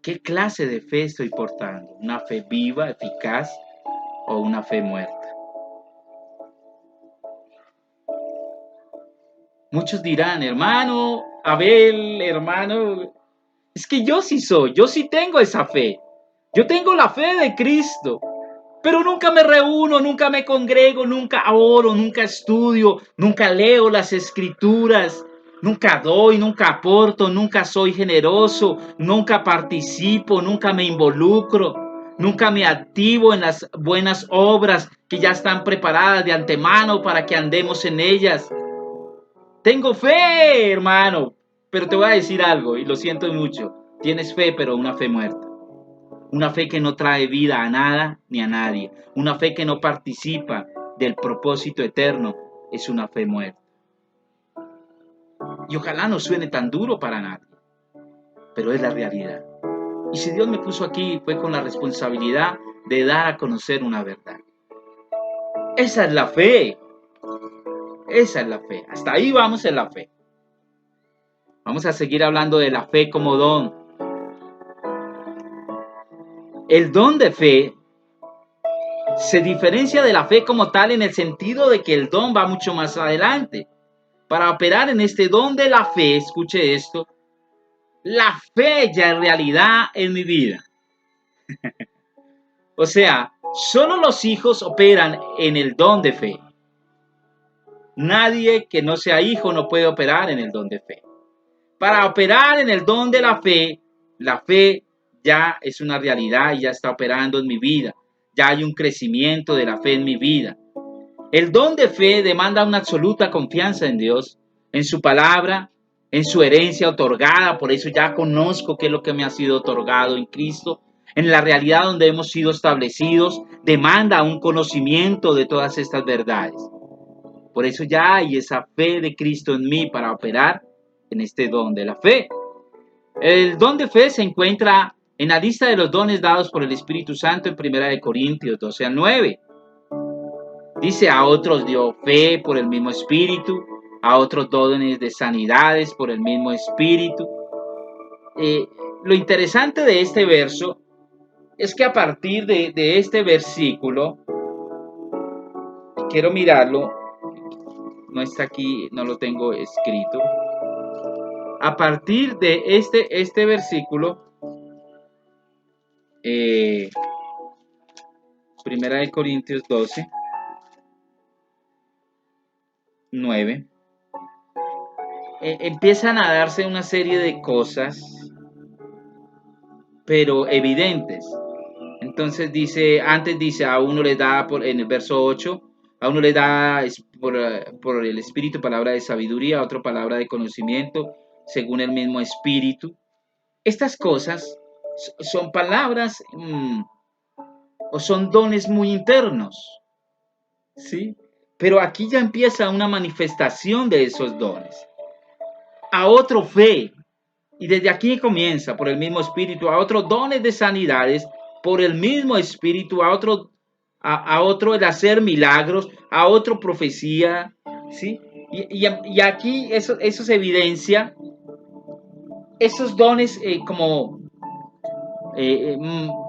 ¿Qué clase de fe estoy portando? ¿Una fe viva, eficaz o una fe muerta? Muchos dirán, hermano Abel, hermano, es que yo sí soy, yo sí tengo esa fe. Yo tengo la fe de Cristo, pero nunca me reúno, nunca me congrego, nunca oro, nunca estudio, nunca leo las escrituras, nunca doy, nunca aporto, nunca soy generoso, nunca participo, nunca me involucro, nunca me activo en las buenas obras que ya están preparadas de antemano para que andemos en ellas. Tengo fe, hermano, pero te voy a decir algo y lo siento mucho. Tienes fe, pero una fe muerta. Una fe que no trae vida a nada ni a nadie. Una fe que no participa del propósito eterno. Es una fe muerta. Y ojalá no suene tan duro para nadie, pero es la realidad. Y si Dios me puso aquí fue con la responsabilidad de dar a conocer una verdad. Esa es la fe. Esa es la fe. Hasta ahí vamos en la fe. Vamos a seguir hablando de la fe como don. El don de fe se diferencia de la fe como tal en el sentido de que el don va mucho más adelante. Para operar en este don de la fe, escuche esto, la fe ya es realidad en mi vida. O sea, solo los hijos operan en el don de fe. Nadie que no sea hijo no puede operar en el don de fe. Para operar en el don de la fe ya es una realidad y ya está operando en mi vida. Ya hay un crecimiento de la fe en mi vida. El don de fe demanda una absoluta confianza en Dios, en su palabra, en su herencia otorgada. Por eso ya conozco qué es lo que me ha sido otorgado en Cristo. En la realidad donde hemos sido establecidos, demanda un conocimiento de todas estas verdades. Por eso ya hay esa fe de Cristo en mí para operar en este don de la fe. El don de fe se encuentra en la lista de los dones dados por el Espíritu Santo en 1 Corintios 12:9. Dice, a otros dio fe por el mismo Espíritu, a otros dones de sanidades por el mismo Espíritu. Lo interesante de este verso es que a partir de este versículo, quiero mirarlo, no está aquí, no lo tengo escrito. A partir de este versículo, 1 Corintios 12:9, empiezan a darse una serie de cosas, pero evidentes. Entonces dice, antes dice, a uno les da en el verso 8, A uno le da por el Espíritu palabra de sabiduría, a otro palabra de conocimiento, según el mismo Espíritu. Estas cosas son palabras o son dones muy internos, ¿sí? Pero aquí ya empieza una manifestación de esos dones. A otro fe, y desde aquí comienza por el mismo Espíritu, a otros dones de sanidades por el mismo Espíritu, a otro el hacer milagros, a otro profecía, ¿sí? Y aquí eso se evidencia, esos dones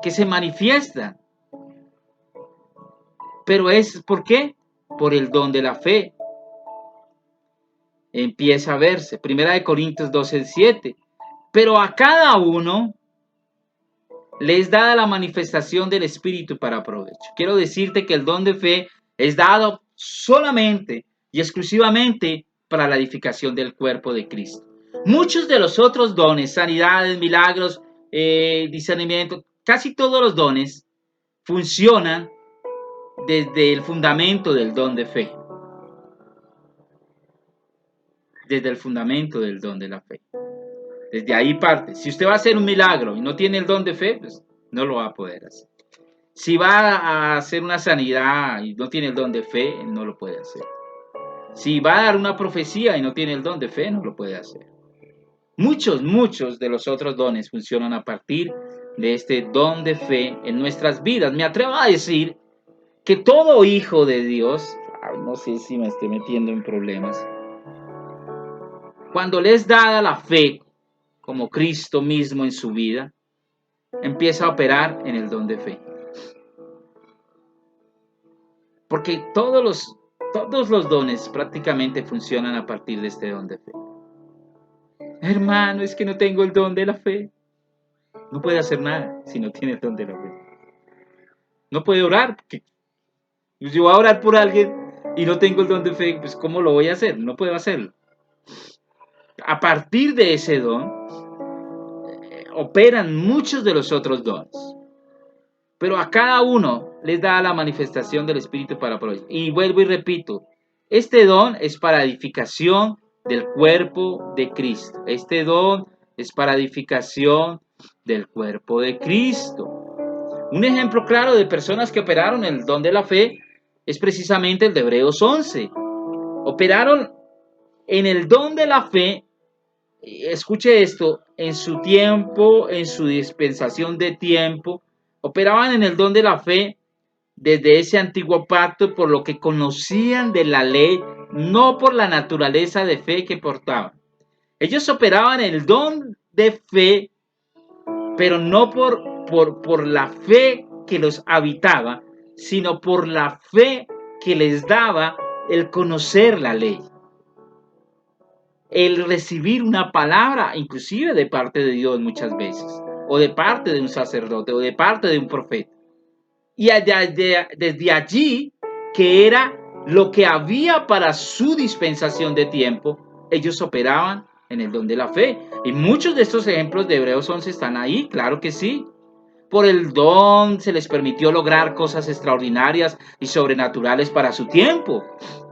que se manifiestan. Pero ¿por qué? Por el don de la fe. Empieza a verse. Primera de Corintios 12:7. Pero a cada uno le es dada la manifestación del Espíritu para provecho. Quiero decirte que el don de fe es dado solamente y exclusivamente para la edificación del cuerpo de Cristo. Muchos de los otros dones, sanidades, milagros, discernimiento, casi todos los dones funcionan desde el fundamento del don de fe. Desde el fundamento del don de la fe. Desde ahí parte. Si usted va a hacer un milagro y no tiene el don de fe, pues no lo va a poder hacer. Si va a hacer una sanidad y no tiene el don de fe, no lo puede hacer. Si va a dar una profecía y no tiene el don de fe, no lo puede hacer. Muchos de los otros dones funcionan a partir de este don de fe en nuestras vidas. Me atrevo a decir que todo hijo de Dios, no sé si me estoy metiendo en problemas, cuando le es dada la fe, como Cristo mismo en su vida, empieza a operar en el don de fe. Porque todos los dones prácticamente funcionan a partir de este don de fe. Hermano, es que no tengo el don de la fe. No puede hacer nada si no tiene el don de la fe. No puede orar, porque yo voy a orar por alguien y no tengo el don de fe, pues ¿cómo lo voy a hacer? No puedo hacerlo. A partir de ese don, operan muchos de los otros dones. Pero a cada uno les da la manifestación del Espíritu para provecho. Y vuelvo y repito, este don es para edificación del cuerpo de Cristo. Este don es para edificación del cuerpo de Cristo. Un ejemplo claro de personas que operaron el don de la fe es precisamente el de Hebreos 11. Operaron en el don de la fe, escuche esto, en su tiempo, en su dispensación de tiempo, operaban en el don de la fe desde ese antiguo pacto por lo que conocían de la ley, no por la naturaleza de fe que portaban. Ellos operaban en el don de fe, pero no por la fe que los habitaba, sino por la fe que les daba el conocer la ley, el recibir una palabra, inclusive de parte de Dios muchas veces, o de parte de un sacerdote, o de parte de un profeta. Y desde allí, que era lo que había para su dispensación de tiempo, ellos operaban en el don de la fe. Y muchos de estos ejemplos de Hebreos 11 están ahí, claro que sí. Por el don se les permitió lograr cosas extraordinarias y sobrenaturales para su tiempo.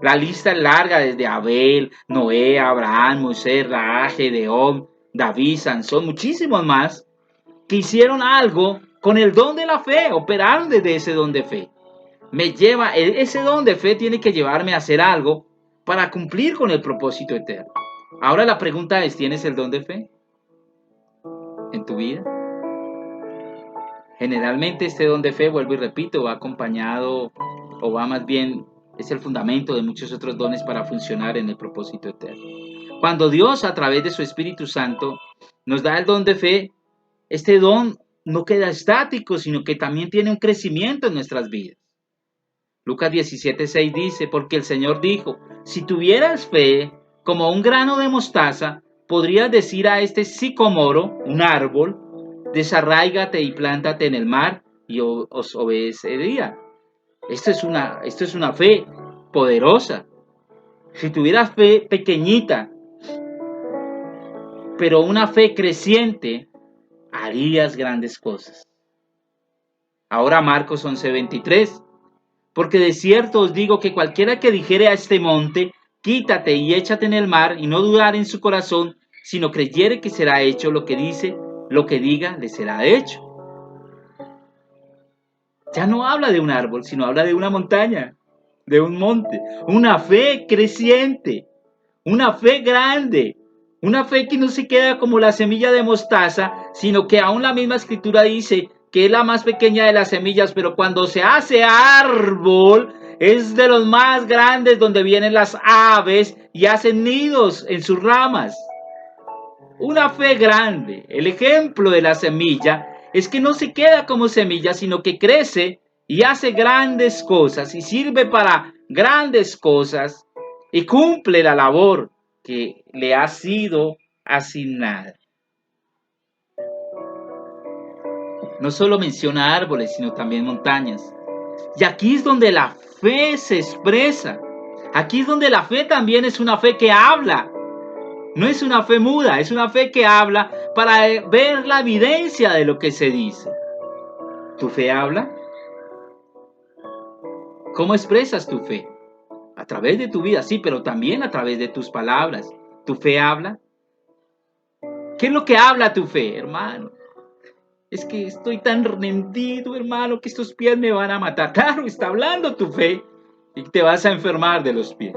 La lista es larga, desde Abel, Noé, Abraham, Moisés, Rahab, Gedeón, David, Sansón, muchísimos más que hicieron algo con el don de la fe, operaron desde ese don de fe. Ese don de fe tiene que llevarme a hacer algo para cumplir con el propósito eterno. Ahora la pregunta es, ¿tienes el don de fe en tu vida? Generalmente este don de fe, vuelvo y repito, va acompañado o va más bien, es el fundamento de muchos otros dones para funcionar en el propósito eterno. Cuando Dios a través de su Espíritu Santo nos da el don de fe, este don no queda estático, sino que también tiene un crecimiento en nuestras vidas. Lucas 17:6 dice, porque el Señor dijo, si tuvieras fe como un grano de mostaza, podrías decir a este sicómoro, un árbol, desarráigate y plántate en el mar, y os obedecería. Esto es una fe poderosa. Si tuvieras fe pequeñita, pero una fe creciente, harías grandes cosas. Ahora Marcos 11:23. Porque de cierto os digo que cualquiera que dijere a este monte, quítate y échate en el mar, y no dudar en su corazón, sino creyere que será hecho lo que dice, lo que diga, le será hecho. Ya no habla de un árbol, sino habla de una montaña, de un monte, una fe creciente, una fe grande, una fe que no se queda como la semilla de mostaza, sino que aún la misma escritura dice que es la más pequeña de las semillas, pero cuando se hace árbol, es de los más grandes, donde vienen las aves y hacen nidos en sus ramas. Una fe grande. El ejemplo de la semilla es que no se queda como semilla, sino que crece y hace grandes cosas y sirve para grandes cosas y cumple la labor que le ha sido asignada. No solo menciona árboles, sino también montañas. Y aquí es donde la fe se expresa. Aquí es donde la fe también es una fe que habla. No es una fe muda, es una fe que habla para ver la evidencia de lo que se dice. ¿Tu fe habla? ¿Cómo expresas tu fe? A través de tu vida, sí, pero también a través de tus palabras. ¿Tu fe habla? ¿Qué es lo que habla tu fe, hermano? Es que estoy tan rendido, hermano, que estos pies me van a matar. Claro, está hablando tu fe y te vas a enfermar de los pies.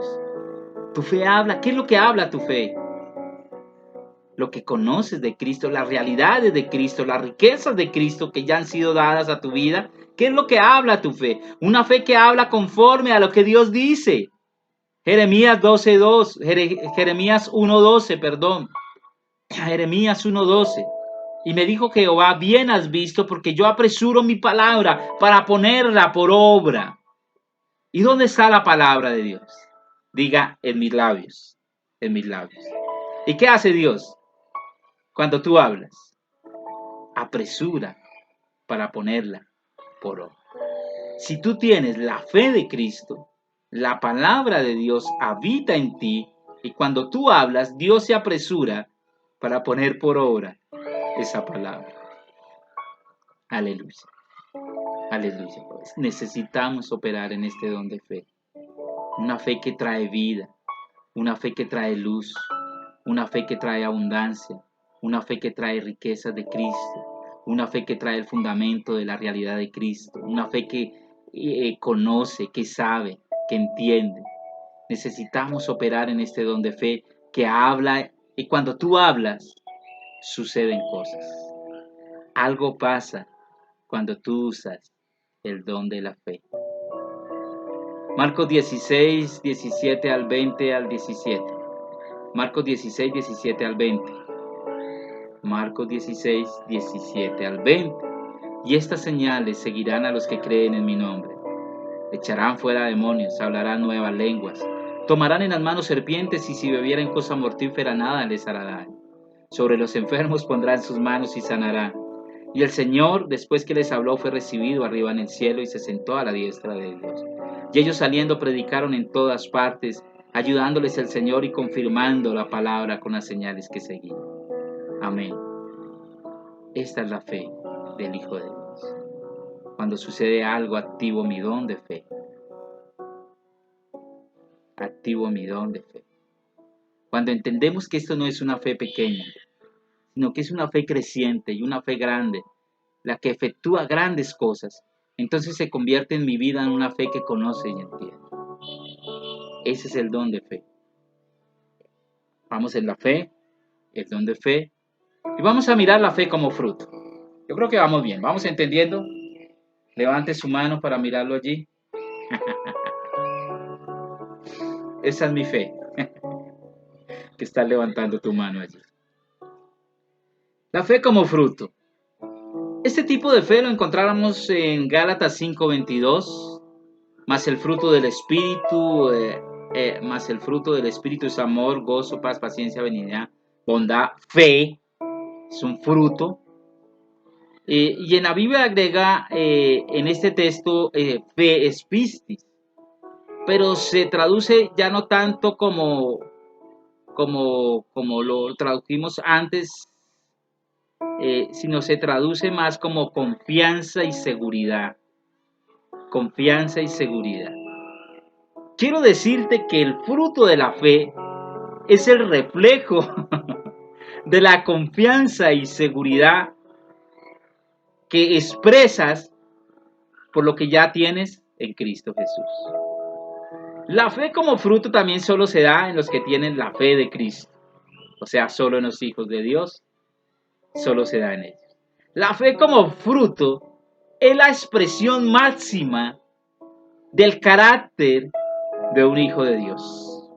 Tu fe habla. ¿Qué es lo que habla tu fe? Lo que conoces de Cristo, las realidades de Cristo, las riquezas de Cristo que ya han sido dadas a tu vida. ¿Qué es lo que habla tu fe? Una fe que habla conforme a lo que Dios dice. Jeremías 12:2, Jeremías 1:12, perdón. Jeremías 1:12. Y me dijo Jehová, bien has visto, porque yo apresuro mi palabra para ponerla por obra. ¿Y dónde está la palabra de Dios? Diga, en mis labios, en mis labios. ¿Y qué hace Dios cuando tú hablas? Apresura para ponerla por obra. Si tú tienes la fe de Cristo, la palabra de Dios habita en ti y cuando tú hablas, Dios se apresura para poner por obra esa palabra. Aleluya. Aleluya. Pues necesitamos operar en este don de fe. Una fe que trae vida, una fe que trae luz, una fe que trae abundancia, una fe que trae riquezas de Cristo, una fe que trae el fundamento de la realidad de Cristo, una fe que conoce, que sabe, que entiende. Necesitamos operar en este don de fe que habla y cuando tú hablas, suceden cosas. Algo pasa cuando tú usas el don de la fe. Marcos 16, 17 al 20 al 17. Marcos 16, 17 al 20. Marcos 16, 17 al 20. Y estas señales seguirán a los que creen en mi nombre. Echarán fuera demonios, hablarán nuevas lenguas, tomarán en las manos serpientes y si bebieren cosa mortífera nada les hará daño. Sobre los enfermos pondrán sus manos y sanarán. Y el Señor, después que les habló, fue recibido arriba en el cielo y se sentó a la diestra de Dios. Y ellos saliendo predicaron en todas partes, ayudándoles el Señor y confirmando la palabra con las señales que seguían. Amén. Esta es la fe del Hijo de Dios. Cuando sucede algo, activo mi don de fe. Activo mi don de fe. Cuando entendemos que esto no es una fe pequeña, sino que es una fe creciente y una fe grande, la que efectúa grandes cosas, entonces se convierte en mi vida en una fe que conoce y entiende. Ese es el don de fe. Vamos en la fe, el don de fe, y vamos a mirar la fe como fruto. Yo creo que vamos bien, vamos entendiendo. Levante su mano para mirarlo allí. Esa es mi fe, que está levantando tu mano allí. La fe como fruto. Este tipo de fe lo encontráramos en Gálatas 5:22, más el fruto del Espíritu, es amor, gozo, paz, paciencia, benignidad, bondad, fe, es un fruto. Y en la Biblia agrega en este texto fe es pistis, pero se traduce ya no tanto como lo tradujimos antes, sino se traduce más como confianza y seguridad. confianza y seguridad. Quiero decirte que el fruto de la fe es el reflejo de la confianza y seguridad que expresas por lo que ya tienes en Cristo Jesús. La fe como fruto también solo se da en los que tienen la fe de Cristo, o sea, solo en los hijos de Dios, solo se da en ellos. La fe como fruto es la expresión máxima del carácter de un hijo de Dios.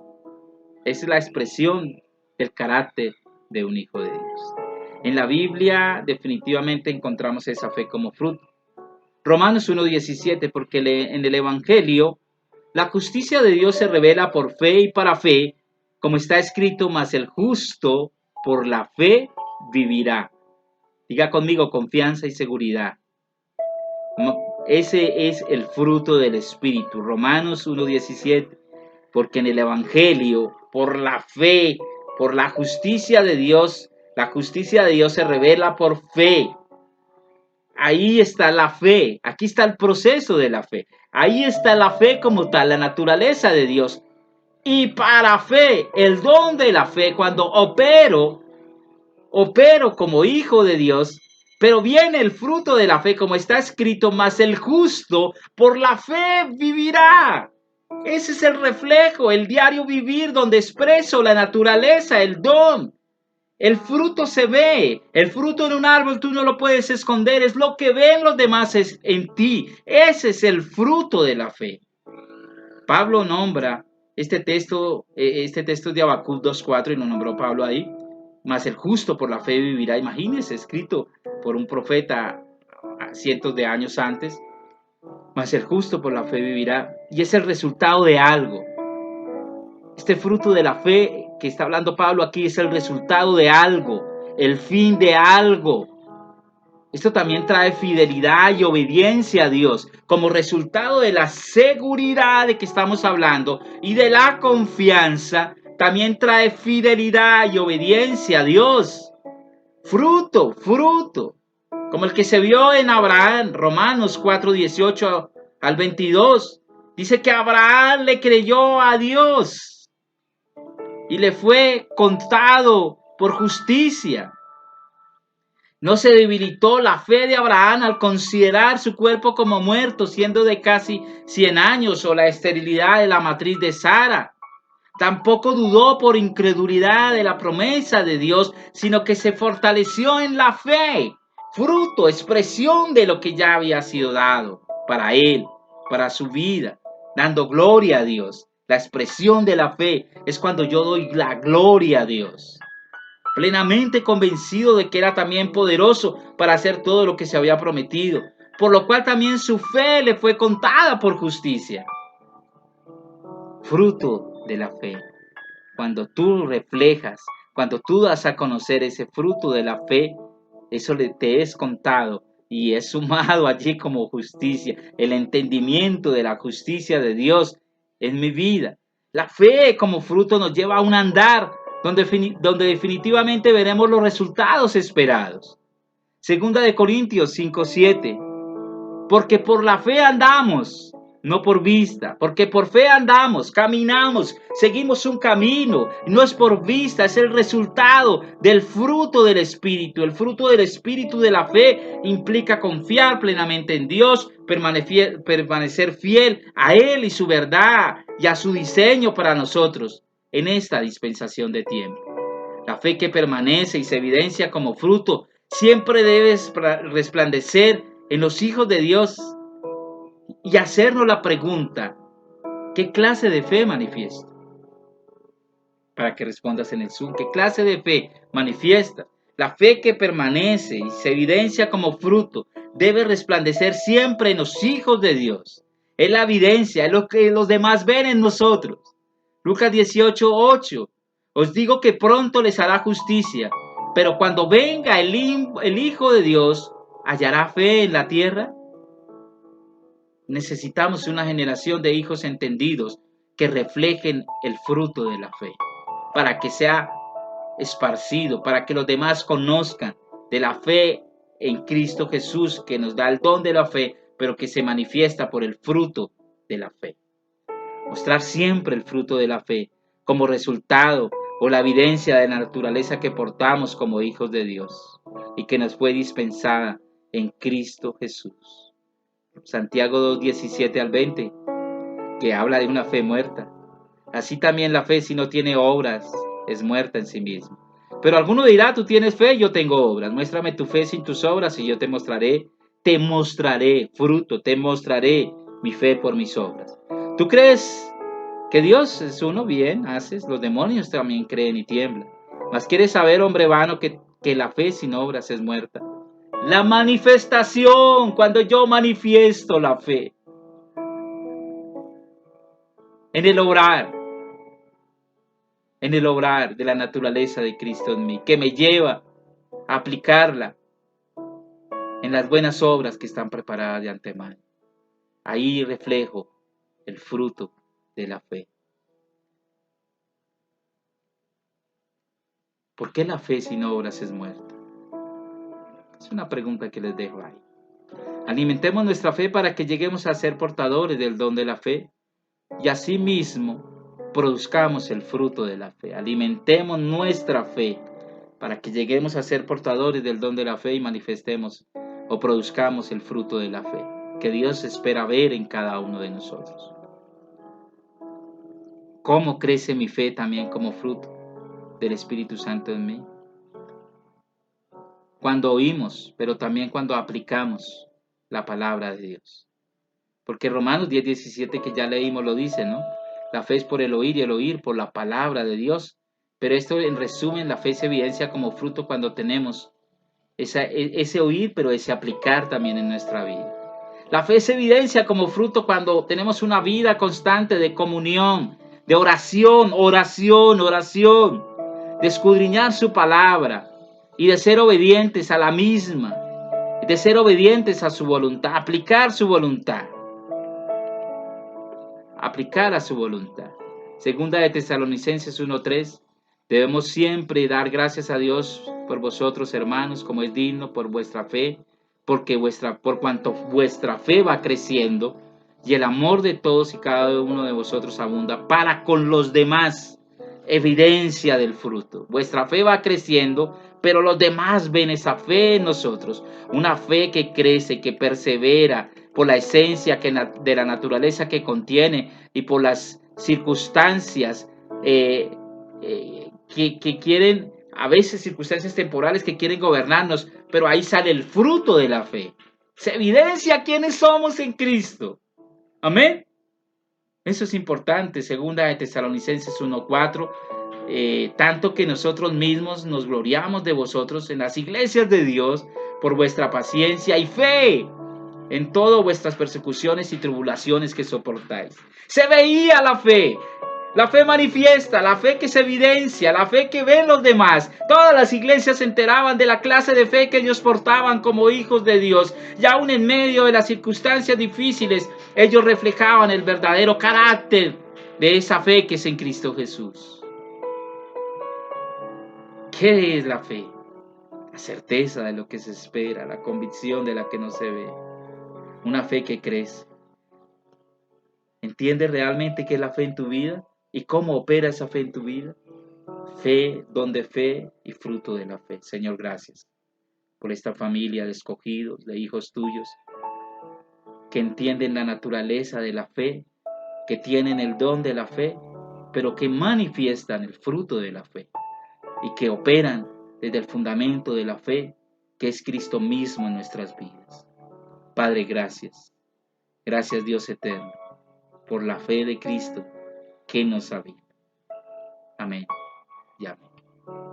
Es la expresión del carácter de un hijo de Dios. En la Biblia definitivamente encontramos esa fe como fruto. Romanos 1:17, porque en el Evangelio la justicia de Dios se revela por fe y para fe, como está escrito, mas el justo por la fe vivirá. Diga conmigo, confianza y seguridad. Ese es el fruto del Espíritu. Romanos 1:17, porque en el Evangelio, por la fe, por la justicia de Dios, la justicia de Dios se revela por fe. Ahí está la fe, aquí está el proceso de la fe. Ahí está la fe como tal, la naturaleza de Dios. Y para fe, el don de la fe, cuando opero como hijo de Dios, pero viene el fruto de la fe, como está escrito, mas el justo por la fe vivirá. Ese es el reflejo, el diario vivir donde expreso la naturaleza, el don. El fruto se ve, el fruto de un árbol tú no lo puedes esconder, es lo que ven los demás en ti. Ese es el fruto de la fe. Pablo nombra este texto de Habacuc 2:4 y lo nombró Pablo ahí. Mas el justo por la fe vivirá. Imagínense, escrito por un profeta cientos de años antes. Mas el justo por la fe vivirá. Y es el resultado de algo. Este fruto de la fe que está hablando Pablo aquí es el resultado de algo, el fin de algo. Esto también trae fidelidad y obediencia a Dios como resultado de la seguridad de que estamos hablando y de la confianza. También trae fidelidad y obediencia a Dios. Fruto, como el que se vio en Abraham, Romanos 4:18 al 22. Dice que Abraham le creyó a Dios y le fue contado por justicia. No se debilitó la fe de Abraham al considerar su cuerpo como muerto, siendo de casi 100 años, o la esterilidad de la matriz de Sara. Tampoco dudó por incredulidad de la promesa de Dios, sino que se fortaleció en la fe, fruto, expresión de lo que ya había sido dado para él, para su vida, dando gloria a Dios. La expresión de la fe es cuando yo doy la gloria a Dios, plenamente convencido de que era también poderoso para hacer todo lo que se había prometido, por lo cual también su fe le fue contada por justicia. Fruto de la fe. Cuando tú reflejas, cuando tú das a conocer ese fruto de la fe, eso te es contado y es sumado allí como justicia, el entendimiento de la justicia de Dios en mi vida. La fe como fruto nos lleva a un andar donde definitivamente veremos los resultados esperados. Segunda de Corintios 5:7. Porque por la fe andamos, no por vista. Porque por fe andamos, caminamos, seguimos un camino. No es por vista, es el resultado del fruto del Espíritu. El fruto del Espíritu de la fe implica confiar plenamente en Dios, permanecer fiel a Él y su verdad y a su diseño para nosotros en esta dispensación de tiempo. La fe que permanece y se evidencia como fruto siempre debe resplandecer en los hijos de Dios y hacernos la pregunta: ¿qué clase de fe manifiesta? Para que respondas en el Zoom, ¿qué clase de fe manifiesta? La fe que permanece y se evidencia como fruto debe resplandecer siempre en los hijos de Dios. Es la evidencia, es lo que los demás ven en nosotros. Lucas 18:8. Os digo que pronto les hará justicia, pero cuando venga el Hijo de Dios, ¿hallará fe en la tierra? Necesitamos una generación de hijos entendidos que reflejen el fruto de la fe, para que sea esparcido, para que los demás conozcan de la fe en Cristo Jesús, que nos da el don de la fe, pero que se manifiesta por el fruto de la fe. Mostrar siempre el fruto de la fe como resultado o la evidencia de la naturaleza que portamos como hijos de Dios y que nos fue dispensada en Cristo Jesús. Santiago 2, 17 al 20, que habla de una fe muerta. Así también la fe, si no tiene obras, es muerta en sí misma. Pero alguno dirá, tú tienes fe, yo tengo obras. Muéstrame tu fe sin tus obras y yo te mostraré fruto, te mostraré mi fe por mis obras. ¿Tú crees que Dios es uno? Bien, haces. Los demonios también creen y tiemblan. Mas quieres saber, hombre vano, que la fe sin obras es muerta. La manifestación, cuando yo manifiesto la fe en el obrar de la naturaleza de Cristo en mí, que me lleva a aplicarla en las buenas obras que están preparadas de antemano. Ahí reflejo el fruto de la fe. ¿Por qué la fe sin obras es muerta? Es una pregunta que les dejo ahí. Alimentemos nuestra fe para que lleguemos a ser portadores del don de la fe y asimismo produzcamos el fruto de la fe. Alimentemos nuestra fe para que lleguemos a ser portadores del don de la fe y manifestemos o produzcamos el fruto de la fe que Dios espera ver en cada uno de nosotros. ¿Cómo crece mi fe también como fruto del Espíritu Santo en mí? Cuando oímos, pero también cuando aplicamos la palabra de Dios. Porque Romanos 10, 17 que ya leímos lo dice, ¿no? La fe es por el oír y el oír por la palabra de Dios. Pero esto en resumen, la fe se evidencia como fruto cuando tenemos ese oír, pero ese aplicar también en nuestra vida. La fe se evidencia como fruto cuando tenemos una vida constante de comunión, de oración, de escudriñar su palabra y de ser obedientes a la misma, de ser obedientes a su voluntad, aplicar su voluntad. Aplicar a su voluntad. Segunda de Tesalonicenses 1:3, debemos siempre dar gracias a Dios por vosotros, hermanos, como es digno, por vuestra fe, por cuanto vuestra fe va creciendo y el amor de todos y cada uno de vosotros abunda para con los demás, evidencia del fruto. Vuestra fe va creciendo, pero los demás ven esa fe en nosotros, una fe que crece, que persevera, por la esencia de la naturaleza que contiene y por las circunstancias que quieren, a veces circunstancias temporales que quieren gobernarnos, pero ahí sale el fruto de la fe. Se evidencia quiénes somos en Cristo. Amén. Eso es importante. Segunda de Tesalonicenses 1:4. Tanto que nosotros mismos nos gloriamos de vosotros en las iglesias de Dios por vuestra paciencia y fe en todas vuestras persecuciones y tribulaciones que soportáis. Se veía la fe manifiesta, la fe que se evidencia, la fe que ven los demás. Todas las iglesias se enteraban de la clase de fe que ellos portaban como hijos de Dios. Y aún en medio de las circunstancias difíciles, ellos reflejaban el verdadero carácter de esa fe que es en Cristo Jesús. ¿Qué es la fe? La certeza de lo que se espera, la convicción de la que no se ve. Una fe que crece. ¿Entiendes realmente qué es la fe en tu vida? ¿Y cómo opera esa fe en tu vida? Fe, don de fe y fruto de la fe. Señor, gracias por esta familia de escogidos, de hijos tuyos, que entienden la naturaleza de la fe, que tienen el don de la fe, pero que manifiestan el fruto de la fe y que operan desde el fundamento de la fe, que es Cristo mismo en nuestras vidas. Padre, gracias. Gracias, Dios eterno, por la fe de Cristo que nos habita. Amén y amén.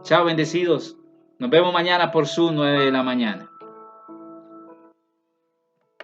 Chao, bendecidos. Nos vemos mañana por Zoom 9 de la mañana.